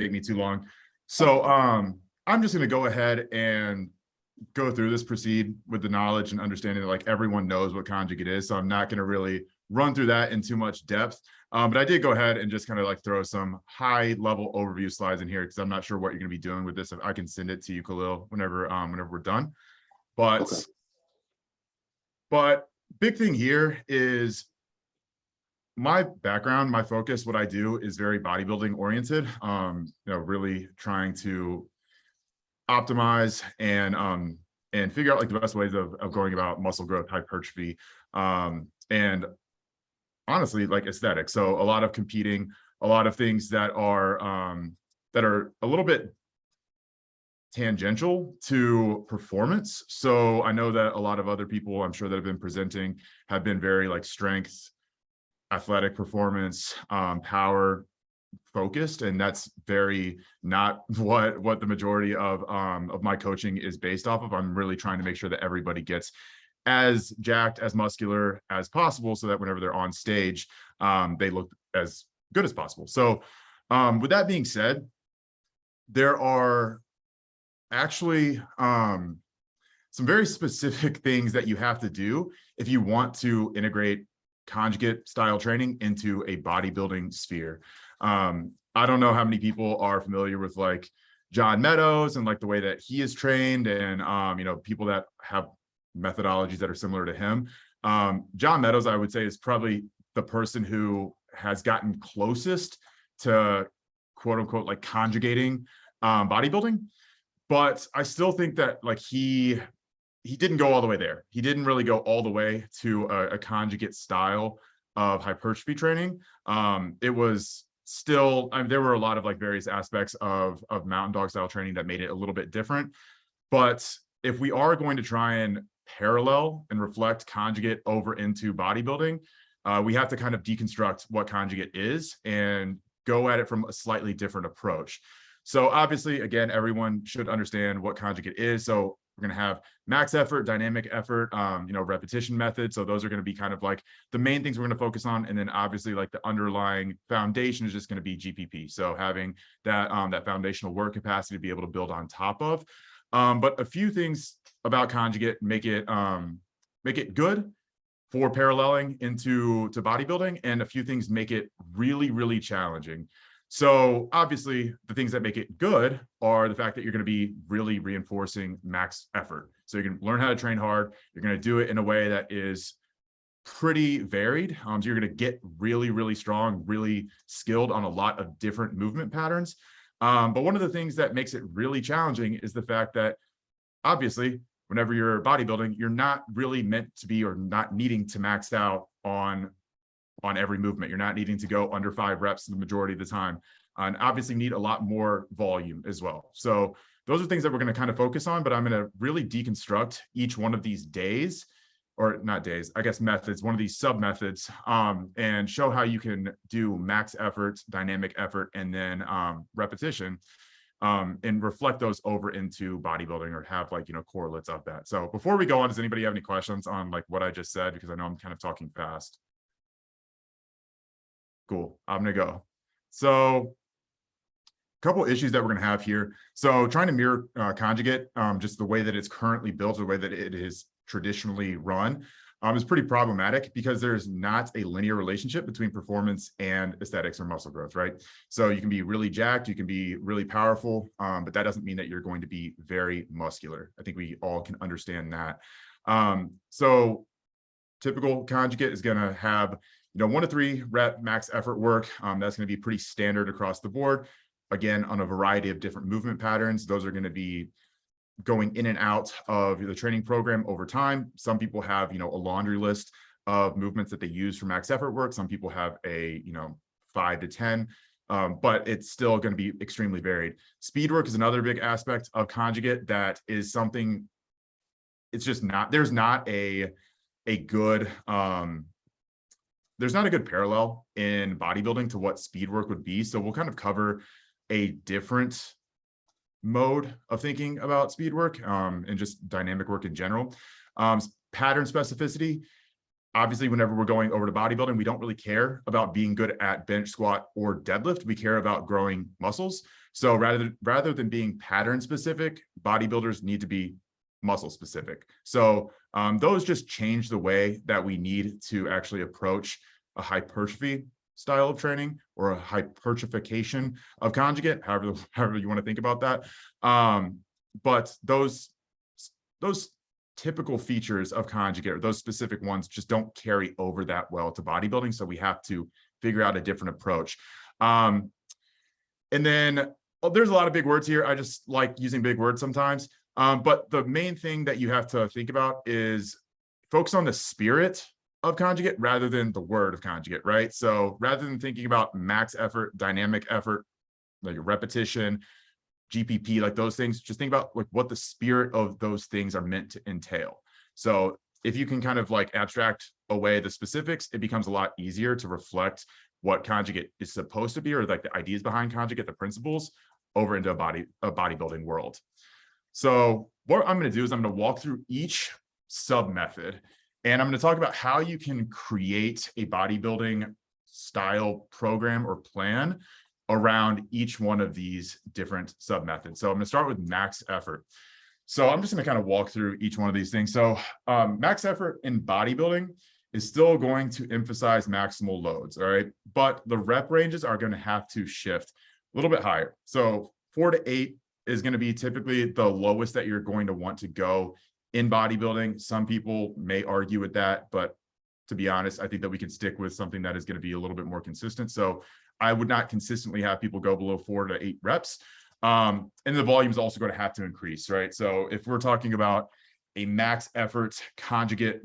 take me too long. So I'm just going to go ahead and go through this, proceed with the knowledge and understanding that like everyone knows what conjugate is. So I'm not going to really run through that in too much depth. But I did go ahead and just kind of like throw some high level overview slides in here because I'm not sure what you're going to be doing with this. If I can send it to you, Khalil, whenever we're done. But big thing here is my background, my focus, what I do is very bodybuilding oriented. Really trying to optimize and figure out like the best ways of going about muscle growth, hypertrophy, and honestly like aesthetics. So a lot of competing, a lot of things that are a little bit tangential to performance. So I know that a lot of other people I'm sure that have been presenting have been very like strength, athletic performance, power focused, and that's very not what the majority of my coaching is based off of. I'm really trying to make sure that everybody gets as jacked, as muscular as possible, so that whenever they're on stage, they look as good as possible. So with that being said, there are actually some very specific things that you have to do if you want to integrate conjugate style training into a bodybuilding sphere. I don't know how many people are familiar with like John Meadows and like the way that he is trained, and people that have methodologies that are similar to him. John Meadows, I would say, is probably the person who has gotten closest to quote unquote like conjugating bodybuilding. But I still think that like he didn't go all the way there. He didn't really go all the way to a conjugate style of hypertrophy training. It was still, there were a lot of like various aspects of mountain dog style training that made it a little bit different. But if we are going to try and parallel and reflect conjugate over into bodybuilding, we have to kind of deconstruct what conjugate is and go at it from a slightly different approach. So obviously, again, everyone should understand what conjugate is. So we're going to have max effort, dynamic effort, repetition method. So those are going to be kind of like the main things we're going to focus on. And then obviously like the underlying foundation is just going to be GPP. So having that, that foundational work capacity to be able to build on top of. But a few things about conjugate make it good for paralleling into bodybuilding, and a few things make it really, really challenging. So obviously the things that make it good are the fact that you're going to be really reinforcing max effort. So you can learn how to train hard. You're going to do it in a way that is pretty varied. So you're going to get really, really strong, really skilled on a lot of different movement patterns. But one of the things that makes it really challenging is the fact that obviously whenever you're bodybuilding, you're not really meant to be or not needing to max out on every movement. You're not needing to go under 5 reps the majority of the time, and obviously need a lot more volume as well. So those are things that we're going to kind of focus on, but I'm going to really deconstruct each one of these days, or not days, I guess methods, one of these sub methods, and show how you can do max effort, dynamic effort, and then repetition, and reflect those over into bodybuilding, or have like, correlates of that. So before we go on, does anybody have any questions on like what I just said? Because I know I'm kind of talking fast. Cool. I'm going to go. So a couple issues that we're going to have here. So trying to mirror conjugate, just the way that it's currently built, the way that it is traditionally run, is pretty problematic because there's not a linear relationship between performance and aesthetics or muscle growth, right? So you can be really jacked, you can be really powerful, but that doesn't mean that you're going to be very muscular. I think we all can understand that. So typical conjugate is going to have 1 to 3 rep max effort work. That's going to be pretty standard across the board. Again, on a variety of different movement patterns. Those are going to be going in and out of the training program over time. Some people have, a laundry list of movements that they use for max effort work. Some people have a, 5 to 10, but it's still going to be extremely varied. Speed work is another big aspect of conjugate that is something, it's just not, there's not a good, there's not a good parallel in bodybuilding to what speed work would be. So we'll kind of cover a different mode of thinking about speed work, and just dynamic work in general. Pattern specificity. Obviously, whenever we're going over to bodybuilding, we don't really care about being good at bench, squat, or deadlift. We care about growing muscles. So rather than being pattern specific, bodybuilders need to be muscle specific. So those just change the way that we need to actually approach a hypertrophy style of training or a hypertrophication of conjugate, however you want to think about that. But those typical features of conjugate, or those specific ones, just don't carry over that well to bodybuilding. So we have to figure out a different approach. And then there's a lot of big words here. I just like using big words sometimes. But the main thing that you have to think about is focus on the spirit of conjugate rather than the word of conjugate, right? So rather than thinking about max effort, dynamic effort, like repetition, GPP, like those things, just think about like what the spirit of those things are meant to entail. So if you can kind of like abstract away the specifics, it becomes a lot easier to reflect what conjugate is supposed to be, or like the ideas behind conjugate, the principles, over into a bodybuilding world. So what I'm going to do is I'm going to walk through each sub method, and I'm going to talk about how you can create a bodybuilding style program or plan around each one of these different sub methods. So I'm going to start with max effort. So I'm just going to kind of walk through each one of these things. So max effort in bodybuilding is still going to emphasize maximal loads, all right? But the rep ranges are going to have to shift a little bit higher. So 4 to 8 is going to be typically the lowest that you're going to want to go in bodybuilding. Some people may argue with that, but to be honest, I think that we can stick with something that is going to be a little bit more consistent. So I would not consistently have people go below 4 to 8 reps. And the volume is also going to have to increase, right? So if we're talking about a max effort conjugate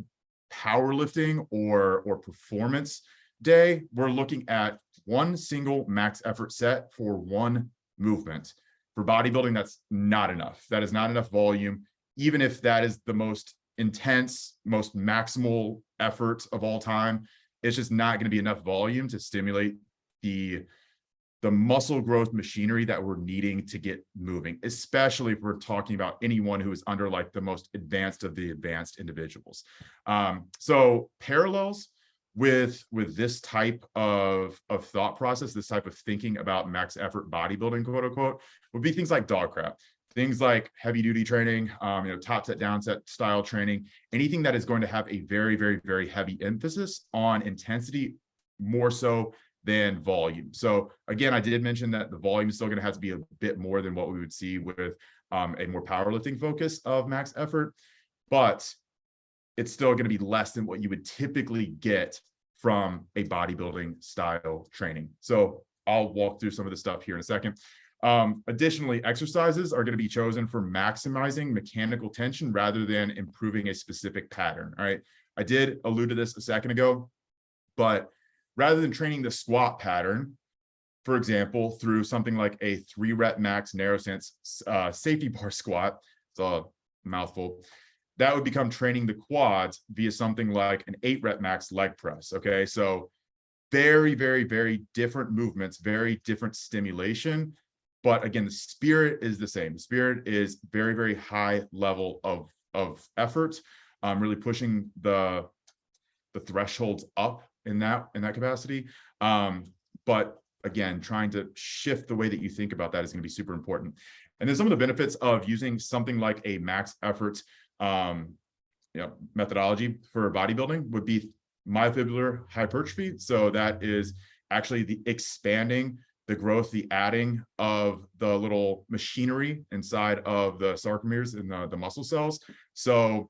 powerlifting or performance day, we're looking at one single max effort set for one movement. For bodybuilding, that's not enough. That is not enough volume, even if that is the most intense, most maximal effort of all time. It's just not going to be enough volume to stimulate the muscle growth machinery that we're needing to get moving, especially if we're talking about anyone who is under like the most advanced of the advanced individuals. So parallels with this type of thought process, this type of thinking about max effort bodybuilding, quote unquote, would be things like dog crap, things like heavy duty training, top set, down set style training, anything that is going to have a very, very, very heavy emphasis on intensity more so than volume. So again, I did mention that the volume is still going to have to be a bit more than what we would see with a more powerlifting focus of max effort, but it's still going to be less than what you would typically get from a bodybuilding style training. So I'll walk through some of the stuff here in a second. Additionally, exercises are going to be chosen for maximizing mechanical tension rather than improving a specific pattern. All right. I did allude to this a second ago, but rather than training the squat pattern, for example, through something like a 3 rep max narrow stance safety bar squat, it's a mouthful, that would become training the quads via something like an 8 rep max leg press. Okay. So very, very, very different movements, very different stimulation. But again, the spirit is the same. The spirit is very, very high level of effort, really pushing the thresholds up in that capacity. But again, trying to shift the way that you think about that is going to be super important. And then some of the benefits of using something like a max effort methodology for bodybuilding would be myofibular hypertrophy. So that is actually the expanding the growth, the adding of the little machinery inside of the sarcomeres in the muscle cells. So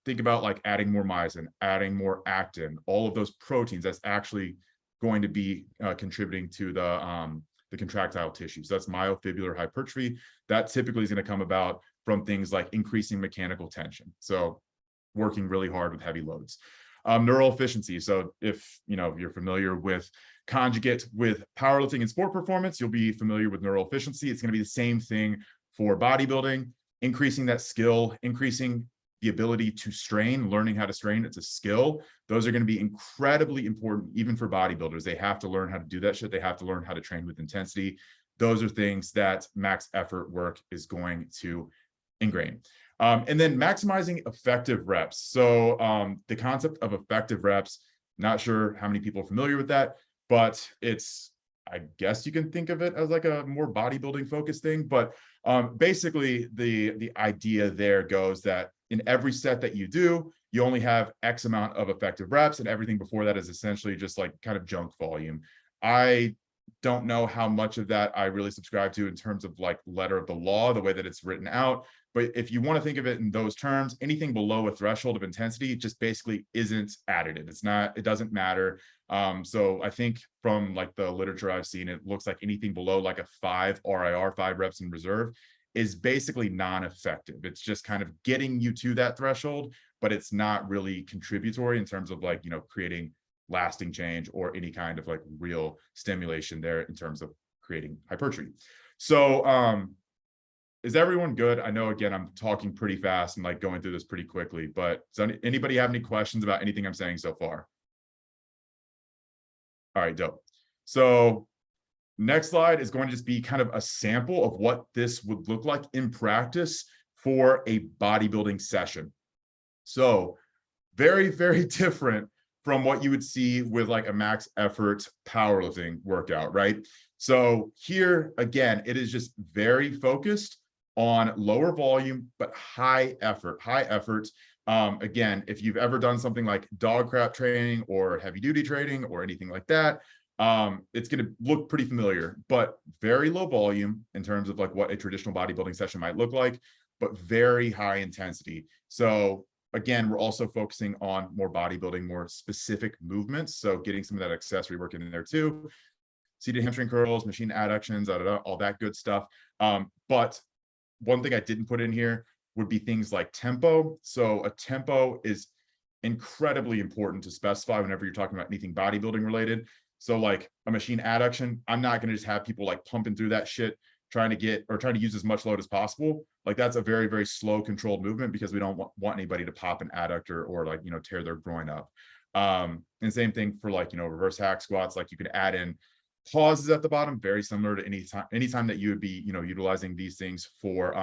think about like adding more myosin, adding more actin, all of those proteins that's actually going to be contributing to the contractile tissue. So that's myofibular hypertrophy. That typically is going to come about from things like increasing mechanical tension. So working really hard with heavy loads. Neural efficiency. So if you're familiar with Conjugate with powerlifting and sport performance, you'll be familiar with neural efficiency. It's going to be the same thing for bodybuilding, increasing that skill, increasing the ability to strain, learning how to strain. It's a skill. Those are going to be incredibly important, even for bodybuilders. They have to learn how to do that shit. They have to learn how to train with intensity. Those are things that max effort work is going to ingrain. And then maximizing effective reps. So the concept of effective reps, not sure how many people are familiar with that, but it's I guess you can think of it as like a more bodybuilding focused thing, but basically the idea there goes that in every set that you do, you only have X amount of effective reps, and everything before that is essentially just like kind of junk volume. I don't know how much of that I really subscribe to in terms of like letter of the law, the way that it's written out. But if you want to think of it in those terms, anything below a threshold of intensity just basically isn't additive. It's not, it doesn't matter. So I think from like the literature I've seen, it looks like anything below like a 5 RIR, 5 reps in reserve, is basically non-effective. It's just kind of getting you to that threshold, but it's not really contributory in terms of like, you know, creating lasting change or any kind of like real stimulation there in terms of creating hypertrophy. So is everyone good? I know, again, I'm talking pretty fast and like going through this pretty quickly, but does anybody have any questions about anything I'm saying so far? All right, dope. So next slide is going to just be kind of a sample of what this would look like in practice for a bodybuilding session. So very, very different from what you would see with like a max effort powerlifting workout, right? So here, again, it is just very focused on lower volume, but high effort. Again, if you've ever done something like dog crap training or heavy duty training or anything like that, it's going to look pretty familiar, but very low volume in terms of like what a traditional bodybuilding session might look like, but very high intensity. So again, we're also focusing on more bodybuilding, more specific movements. So getting some of that accessory work in there too. Seated hamstring curls, machine adductions, all that good stuff. But one thing I didn't put in here would be things like tempo. So a tempo is incredibly important to specify whenever you're talking about anything bodybuilding related. So like a machine adduction, I'm not going to just have people like pumping through that shit, trying to use as much load as possible. Like that's a very, very slow controlled movement because we don't want anybody to pop an adductor or like, you know, tear their groin up. And same thing for like, you know, reverse hack squats, like you could add in pauses at the bottom, very similar to anytime that you would be, you know, utilizing these things for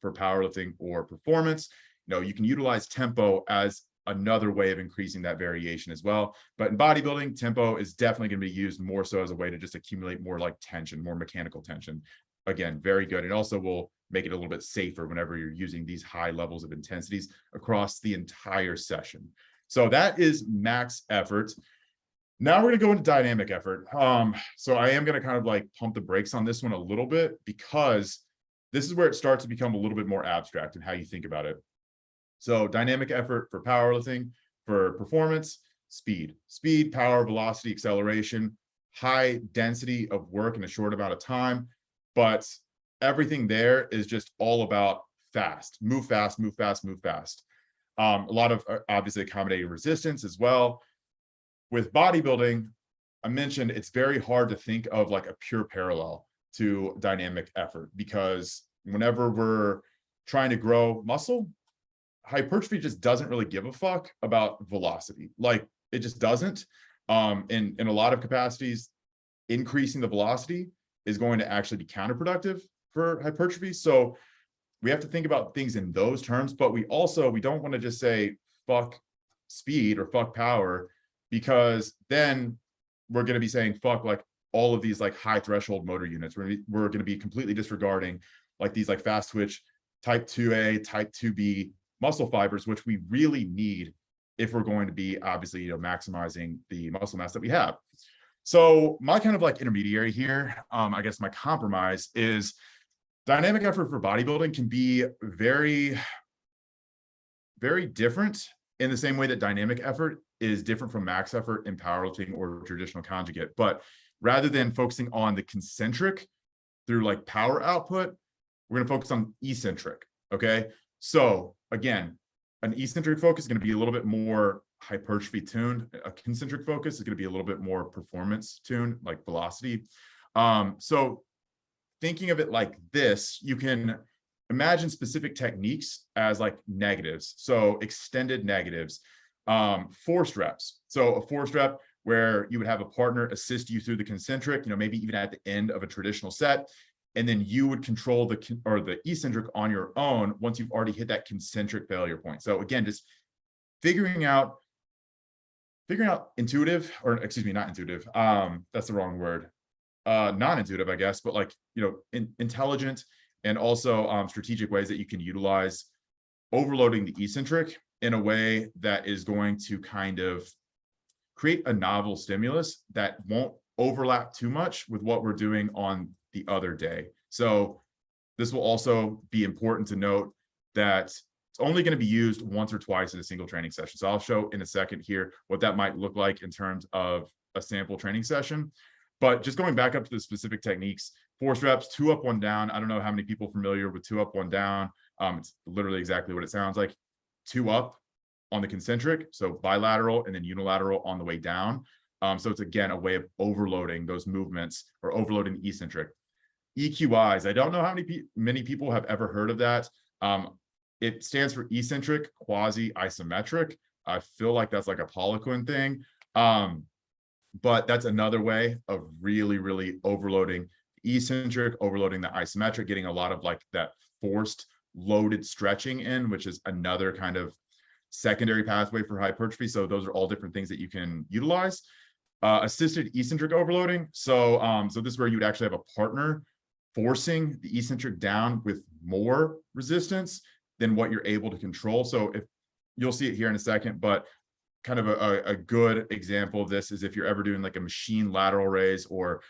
powerlifting or performance. You know, you can utilize tempo as another way of increasing that variation as well. But in bodybuilding, tempo is definitely going to be used more so as a way to just accumulate more like tension, more mechanical tension. Again, very good. It also will make it a little bit safer whenever you're using these high levels of intensities across the entire session. So that is max effort. Now we're going to go into dynamic effort. So I am going to kind of like pump the brakes on this one a little bit because this is where it starts to become a little bit more abstract in how you think about it. So dynamic effort for powerlifting, for performance, speed, power, velocity, acceleration, high density of work in a short amount of time. But everything there is just all about fast, move fast, move fast, move fast. A lot of obviously accommodating resistance as well. With bodybuilding, I mentioned it's very hard to think of like a pure parallel to dynamic effort because whenever we're trying to grow muscle, hypertrophy just doesn't really give a fuck about velocity. Like it just doesn't. In a lot of capacities, increasing the velocity is going to actually be counterproductive for hypertrophy. So we have to think about things in those terms, but we don't want to just say fuck speed or fuck power, because then we're going to be saying fuck like all of these like high threshold motor units. We're going to be completely disregarding like these like fast twitch type 2A, type 2B muscle fibers, which we really need if we're going to be obviously, you know, maximizing the muscle mass that we have. So my kind of like intermediary here, I guess my compromise is dynamic effort for bodybuilding can be very, very different in the same way that dynamic effort is different from max effort in powerlifting or traditional conjugate. But rather than focusing on the concentric through like power output, we're going to focus on eccentric. Okay. So again, an eccentric focus is going to be a little bit more hypertrophy tuned. A concentric focus is going to be a little bit more performance tuned, like velocity. So thinking of it like this, you can imagine specific techniques as like negatives. So extended negatives, forced reps. So a forced rep where you would have a partner assist you through the concentric, you know, maybe even at the end of a traditional set. And then you would control the eccentric on your own once you've already hit that concentric failure point. So again, just figuring out intuitive, or excuse me, not intuitive. That's the wrong word. non-intuitive, I guess, but like, intelligent and also strategic ways that you can utilize overloading the eccentric in a way that is going to kind of create a novel stimulus that won't overlap too much with what we're doing on the other day. So this will also be important to note that it's only going to be used once or twice in a single training session. So I'll show in a second here what that might look like in terms of a sample training session. But just going back up to the specific techniques, force reps, 2 up, 1 down. I don't know how many people are familiar with 2 up, 1 down. It's literally exactly what it sounds like. 2 up on the concentric, so bilateral, and then unilateral on the way down. So it's, again, a way of overloading those movements or overloading the eccentric. EQIs, I don't know how many people have ever heard of that. It stands for eccentric quasi-isometric. I feel like that's like a Poliquin thing. But that's another way of really, really overloading the eccentric, overloading the isometric, getting a lot of like that forced loaded stretching in, which is another kind of secondary pathway for hypertrophy. So those are all different things that you can utilize. Assisted eccentric overloading. So this is where you would actually have a partner forcing the eccentric down with more resistance than what you're able to control. So if you'll see it here in a second, but kind of a good example of this is if you're ever doing like a machine lateral raise or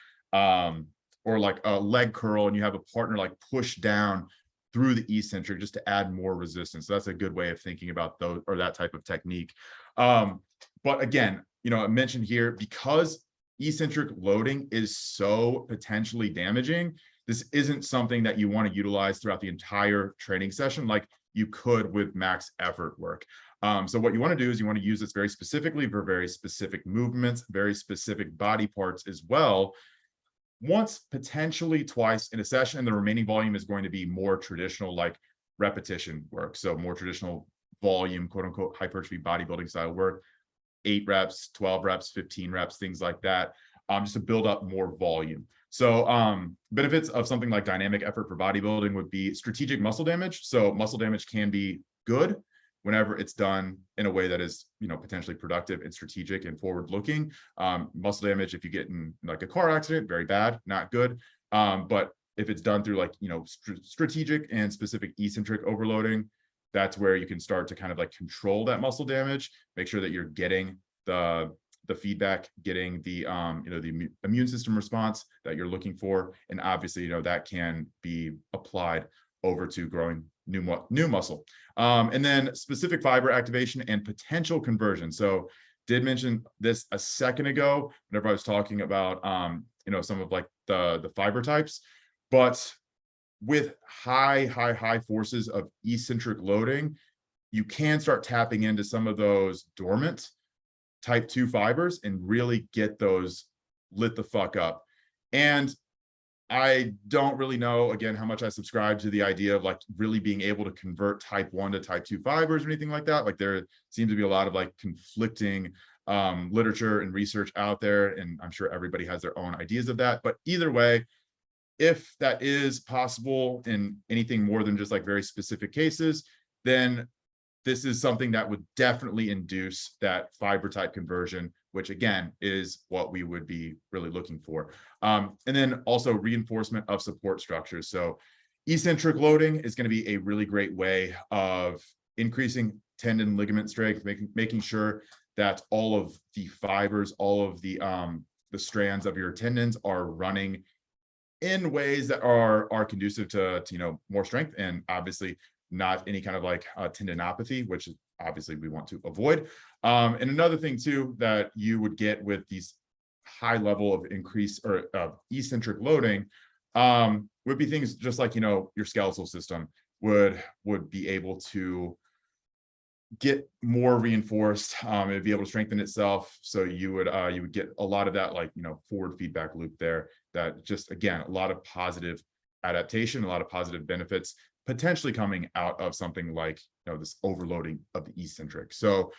like a leg curl and you have a partner like push down through the eccentric just to add more resistance. So that's a good way of thinking about those or that type of technique. But again, I mentioned here, because eccentric loading is so potentially damaging, this isn't something that you want to utilize throughout the entire training session like you could with max effort work. So what you want to do is you want to use this very specifically for very specific movements, very specific body parts as well, once, potentially twice in a session, and the remaining volume is going to be more traditional like repetition work. So more traditional volume, quote unquote, hypertrophy bodybuilding style work, 8 reps, 12 reps, 15 reps, things like that, just to build up more volume. So benefits of something like dynamic effort for bodybuilding would be strategic muscle damage. So muscle damage can be good whenever it's done in a way that is, potentially productive and strategic and forward-looking. Muscle damage, if you get in like a car accident, very bad, not good. But if it's done through like, strategic and specific eccentric overloading, that's where you can start to kind of like control that muscle damage, make sure that you're getting the feedback, getting the the immune system response that you're looking for, and obviously that can be applied over to growing new muscle. And then specific fiber activation and potential conversion. So did mention this a second ago whenever I was talking about some of like the fiber types, but with high forces of eccentric loading, you can start tapping into some of those dormant type 2 fibers and really get those lit the fuck up. And I don't really know, again, how much I subscribe to the idea of like really being able to convert type 1 to type 2 fibers or anything like that. Like there seems to be a lot of like conflicting literature and research out there, and I'm sure everybody has their own ideas of that. But either way, if that is possible in anything more than just like very specific cases, then this is something that would definitely induce that fiber type conversion, which again is what we would be really looking for. And then also reinforcement of support structures. So eccentric loading is going to be a really great way of increasing tendon ligament strength, making sure that all of the fibers, all of the strands of your tendons are running in ways that are conducive to more strength, and obviously not any kind of like tendinopathy, which obviously we want to avoid. And another thing too that you would get with these high level of increase or eccentric loading would be things just like your skeletal system would be able to get more reinforced. It'd be able to strengthen itself. So you would get a lot of that like forward feedback loop there. That just, again, a lot of positive adaptation, a lot of positive benefits potentially coming out of something like this overloading of the eccentric. So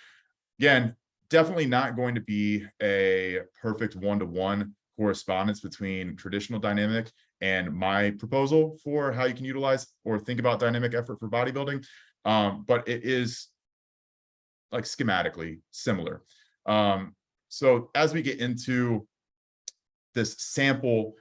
again, definitely not going to be a perfect one-to-one correspondence between traditional dynamic and my proposal for how you can utilize or think about dynamic effort for bodybuilding. But it is like schematically similar. So as we get into this sample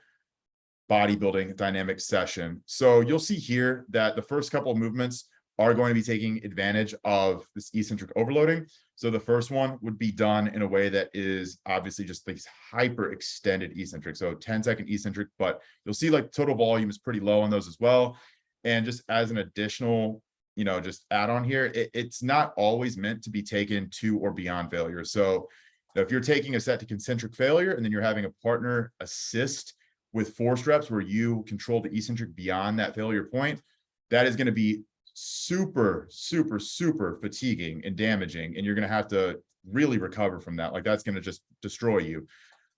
bodybuilding dynamic session. So you'll see here that the first couple of movements are going to be taking advantage of this eccentric overloading. So the first one would be done in a way that is obviously just these hyper extended eccentric. So 10-second eccentric, but you'll see like total volume is pretty low on those as well. And just as an additional, just add on here, it's not always meant to be taken to or beyond failure. So if you're taking a set to concentric failure and then you're having a partner assist with force reps where you control the eccentric beyond that failure point, that is going to be super, super, super fatiguing and damaging. And you're going to have to really recover from that. Like that's going to just destroy you.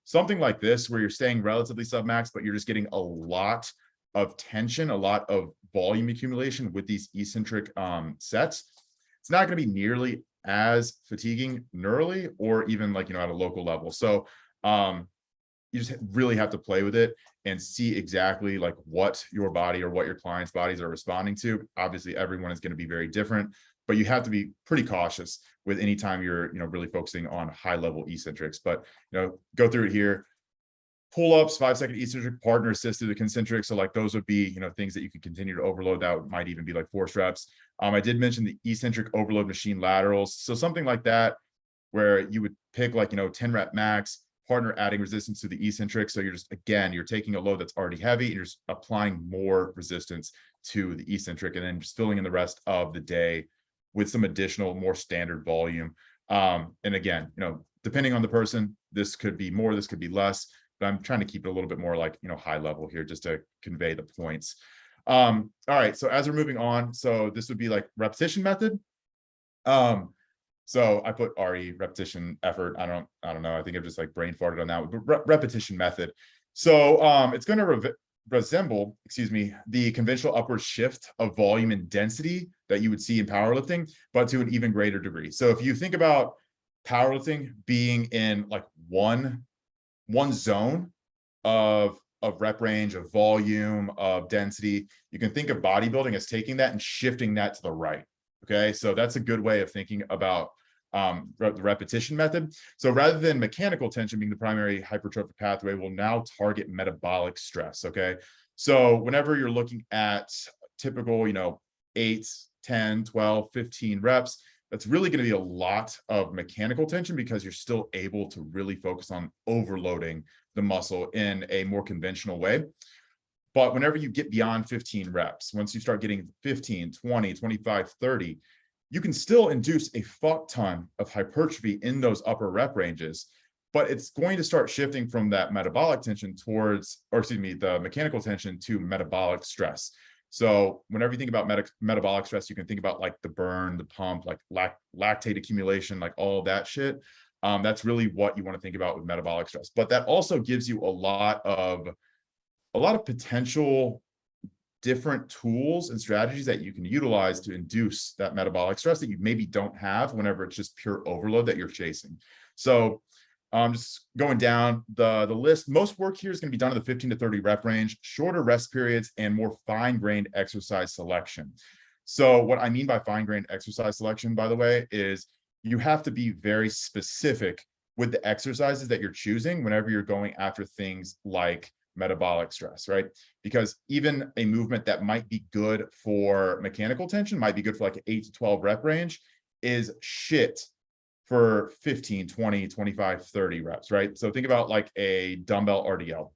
Something like this, where you're staying relatively submax, but you're just getting a lot of tension, a lot of volume accumulation with these eccentric sets, it's not going to be nearly as fatiguing neurally or even like, at a local level. So you just really have to play with it and see exactly like what your body or what your clients' bodies are responding to. Obviously, everyone is going to be very different, but you have to be pretty cautious with any time you're, really focusing on high level eccentrics. But, go through it here. Pull-ups, 5-second eccentric, partner assisted to concentric. So like those would be, things that you can continue to overload. That might even be like force reps. I did mention the eccentric overload machine laterals. So something like that, where you would pick like, 10 rep max, partner adding resistance to the eccentric. So you're just, again, you're taking a load that's already heavy and you're just applying more resistance to the eccentric and then just filling in the rest of the day with some additional, more standard volume. And again, depending on the person, this could be more, this could be less, but I'm trying to keep it a little bit more like, high level here just to convey the points. All right. So as we're moving on, so this would be like repetition method. So I put RE, repetition effort. I don't know. I think I've just like brain farted on that, but repetition method. So it's going to resemble, the conventional upward shift of volume and density that you would see in powerlifting, but to an even greater degree. So if you think about powerlifting being in like one zone of rep range, of volume, of density, you can think of bodybuilding as taking that and shifting that to the right. Okay, so that's a good way of thinking about the repetition method. So rather than mechanical tension being the primary hypertrophic pathway, we'll now target metabolic stress. Okay, so whenever you're looking at typical, 8, 10, 12, 15 reps, that's really going to be a lot of mechanical tension because you're still able to really focus on overloading the muscle in a more conventional way. But whenever you get beyond 15 reps, once you start getting 15, 20, 25, 30, you can still induce a fuck ton of hypertrophy in those upper rep ranges, but it's going to start shifting from that metabolic tension the mechanical tension to metabolic stress. So whenever you think about metabolic stress, you can think about like the burn, the pump, like lactate accumulation, like all that shit. That's really what you want to think about with metabolic stress. But that also gives you a lot of potential different tools and strategies that you can utilize to induce that metabolic stress that you maybe don't have whenever it's just pure overload that you're chasing. So just going down the list, most work here is going to be done in the 15 to 30 rep range, shorter rest periods, and more fine-grained exercise selection. So what I mean by fine-grained exercise selection, by the way, is you have to be very specific with the exercises that you're choosing whenever you're going after things like metabolic stress, right? Because even a movement that might be good for mechanical tension, might be good for like an 8 to 12 rep range, is shit for 15, 20, 25, 30 reps, right? So think about like a dumbbell RDL.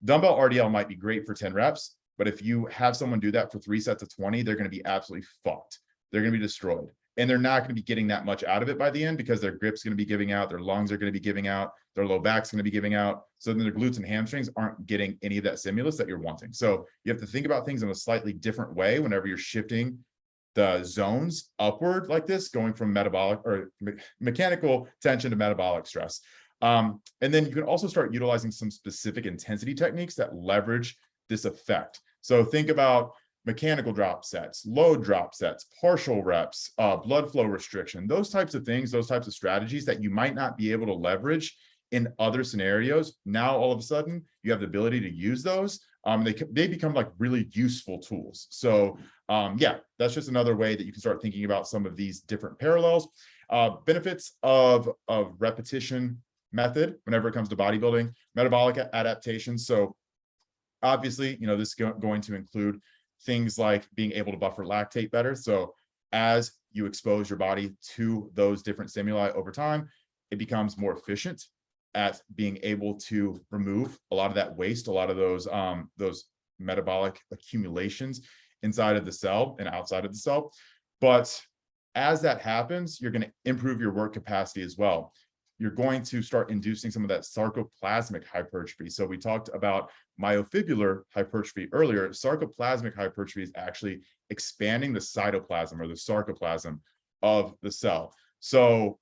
Dumbbell RDL might be great for 10 reps, but if you have someone do that for 3 sets of 20, they're going to be absolutely fucked. They're going to be destroyed. And they're not going to be getting that much out of it by the end because their grip's going to be giving out, their lungs are going to be giving out, their low back's going to be giving out. So then their glutes and hamstrings aren't getting any of that stimulus that you're wanting. So you have to think about things in a slightly different way whenever you're shifting the zones upward like this, going from metabolic or mechanical tension to metabolic stress. And then you can also start utilizing some specific intensity techniques that leverage this effect. So think about mechanical drop sets, load drop sets, partial reps, blood flow restriction, those types of things, those types of strategies that you might not be able to leverage in other scenarios. Now, all of a sudden, you have the ability to use those. They become like really useful tools. So yeah, that's just another way that you can start thinking about some of these different parallels. Benefits of repetition method whenever it comes to bodybuilding, metabolic adaptation. So Obviously, this is going to include things like being able to buffer lactate better. So as you expose your body to those different stimuli over time, it becomes more efficient at being able to remove a lot of that waste, a lot of those metabolic accumulations inside of the cell and outside of the cell. But as that happens, you're going to improve your work capacity as well. You're going to start inducing some of that sarcoplasmic hypertrophy. So we talked about myofibrillar hypertrophy earlier. Sarcoplasmic hypertrophy is actually expanding the cytoplasm or the sarcoplasm of the cell. So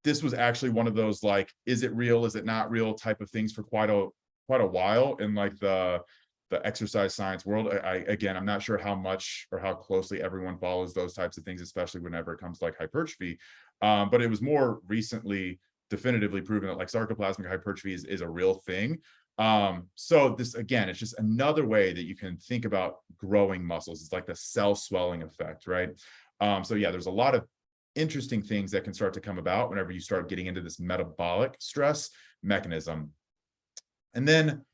this was actually one of those, like, is it real, is it not real type of things for quite a while in like the exercise science world. I'm not sure how much or how closely everyone follows those types of things, especially whenever it comes to like hypertrophy. But it was more recently definitively proven that like sarcoplasmic hypertrophy is a real thing. So this, again, it's just another way that you can think about growing muscles. It's like the cell swelling effect, right? So yeah, there's a lot of interesting things that can start to come about whenever you start getting into this metabolic stress mechanism. And then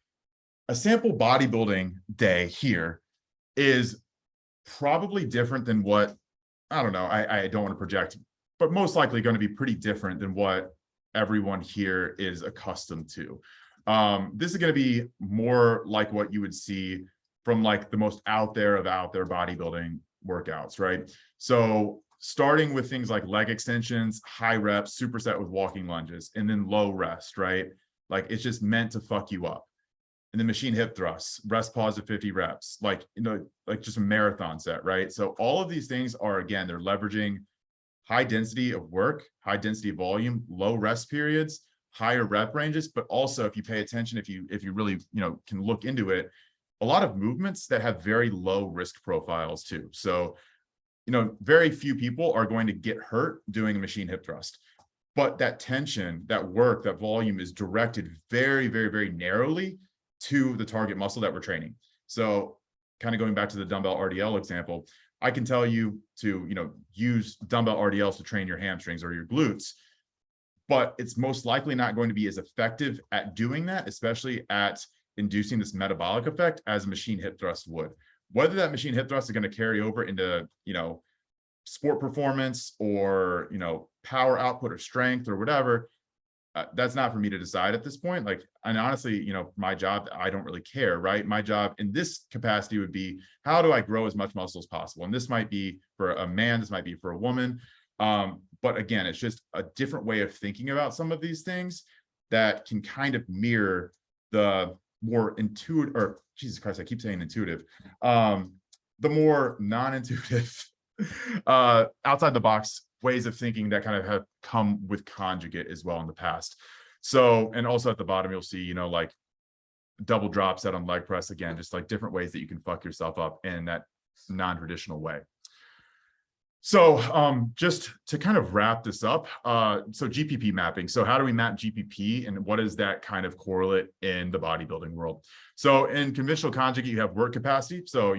a sample bodybuilding day here is probably different than what, I don't know, I don't want to project, but most likely going to be pretty different than what everyone here is accustomed to. This is going to be more like what you would see from like the most out there bodybuilding workouts, right? So starting with things like leg extensions, high reps, superset with walking lunges, and then low rest, right? Like it's just meant to fuck you up. And then machine hip thrusts, rest pause at 50 reps, like just a marathon set, right? So all of these things are, again, they're leveraging high density of work, high density volume, low rest periods, higher rep ranges, but also if you pay attention, if you really can look into it, a lot of movements that have very low risk profiles too. So very few people are going to get hurt doing a machine hip thrust, but that tension, that work, that volume is directed very, very, very narrowly to the target muscle that we're training. So kind of going back to the dumbbell RDL example, I can tell you to, use dumbbell RDLs to train your hamstrings or your glutes, but it's most likely not going to be as effective at doing that, especially at inducing this metabolic effect as a machine hip thrust would. Whether that machine hip thrust is going to carry over into, sport performance or, power output or strength or whatever, that's not for me to decide at this point. Like, and honestly, my job, I don't really care, right? My job in this capacity would be, how do I grow as much muscle as possible? And this might be for a man, this might be for a woman. But again, it's just a different way of thinking about some of these things that can kind of mirror the more intuitive, or Jesus Christ, I keep saying intuitive, the more non-intuitive, outside the box ways of thinking that kind of have come with Conjugate as well in the past. So, and also at the bottom, you'll see, like double drop set on leg press, again, just like different ways that you can fuck yourself up in that non-traditional way. So just to kind of wrap this up, so GPP mapping. So how do we map GPP and what is that kind of correlate in the bodybuilding world? So in conventional Conjugate, you have work capacity. So,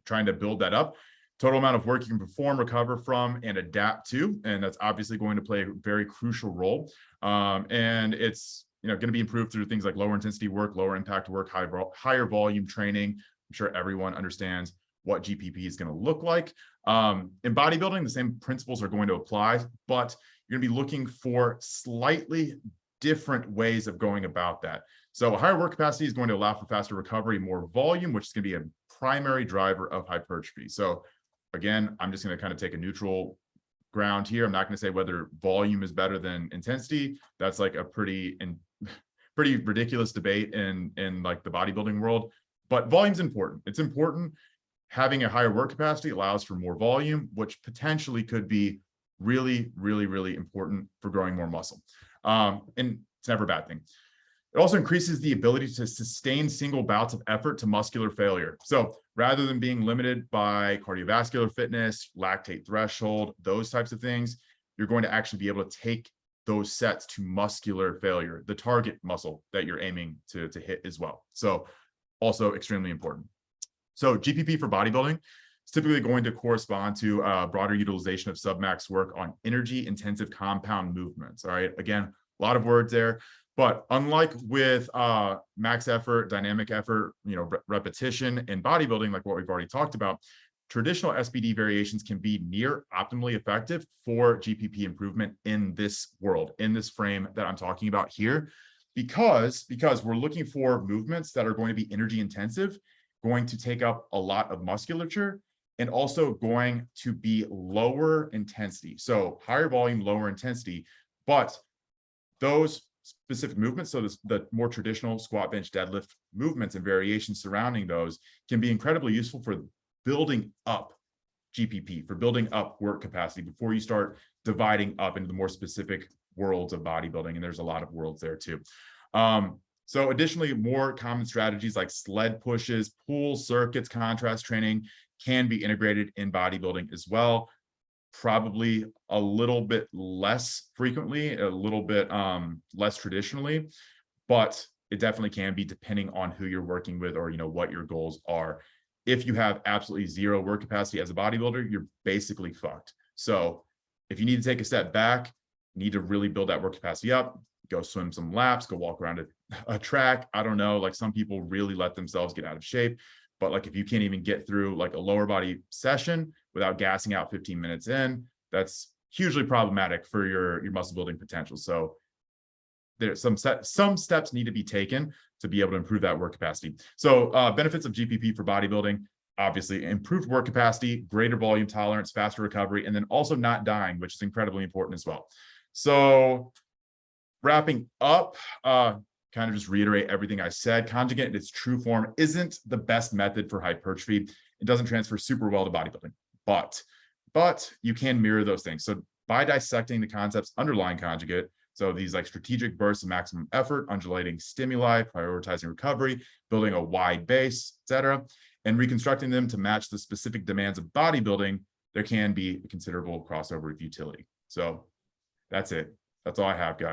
trying to build that up. Total amount of work you can perform, recover from, and adapt to. And that's obviously going to play a very crucial role. And it's going to be improved through things like lower intensity work, lower impact work, higher volume training. I'm sure everyone understands what GPP is going to look like. In bodybuilding, the same principles are going to apply, but you're going to be looking for slightly different ways of going about that. So a higher work capacity is going to allow for faster recovery, more volume, which is going to be a primary driver of hypertrophy. So again, I'm just going to kind of take a neutral ground here. I'm not going to say whether volume is better than intensity. That's like a pretty ridiculous debate in like the bodybuilding world, but volume's important. It's important. Having a higher work capacity allows for more volume, which potentially could be really, really, really important for growing more muscle. And it's never a bad thing. It also increases the ability to sustain single bouts of effort to muscular failure. So rather than being limited by cardiovascular fitness, lactate threshold, those types of things, you're going to actually be able to take those sets to muscular failure, the target muscle that you're aiming to hit as well. So also extremely important. So GPP for bodybuilding is typically going to correspond to broader utilization of submax work on energy intensive compound movements. All right. Again, a lot of words there, But unlike with max effort, dynamic effort, repetition and bodybuilding, like what we've already talked about, traditional SBD variations can be near optimally effective for GPP improvement in this world, in this frame that I'm talking about here, because we're looking for movements that are going to be energy intensive, going to take up a lot of musculature, and also going to be lower intensity. So higher volume, lower intensity, but those specific movements, so the more traditional squat, bench, deadlift movements and variations surrounding those can be incredibly useful for building up GPP, for building up work capacity before you start dividing up into the more specific worlds of bodybuilding. And there's a lot of worlds there too. So additionally, more common strategies like sled pushes, pull circuits, contrast training can be integrated in bodybuilding as well. Probably a little bit less frequently, a little bit less traditionally, but it definitely can be, depending on who you're working with or what your goals are. If you have absolutely zero work capacity as a bodybuilder, you're basically fucked. So if you need to take a step back, need to really build that work capacity up, go swim some laps, go walk around a track. I don't know, like some people really let themselves get out of shape. But like if you can't even get through like a lower body session without gassing out 15 minutes in, that's hugely problematic for your muscle building potential. So there's some steps need to be taken to be able to improve that work capacity. So benefits of GPP for bodybuilding: obviously improved work capacity, greater volume tolerance, faster recovery, and then also not dying, which is incredibly important as well. So wrapping up, kind of just reiterate everything I said. Conjugate in its true form isn't the best method for hypertrophy. It doesn't transfer super well to bodybuilding, but you can mirror those things. So by dissecting the concepts underlying Conjugate, so these like strategic bursts of maximum effort, undulating stimuli, prioritizing recovery, building a wide base, etc., and reconstructing them to match the specific demands of bodybuilding, there can be a considerable crossover of utility. So that's it. That's all I have, guys.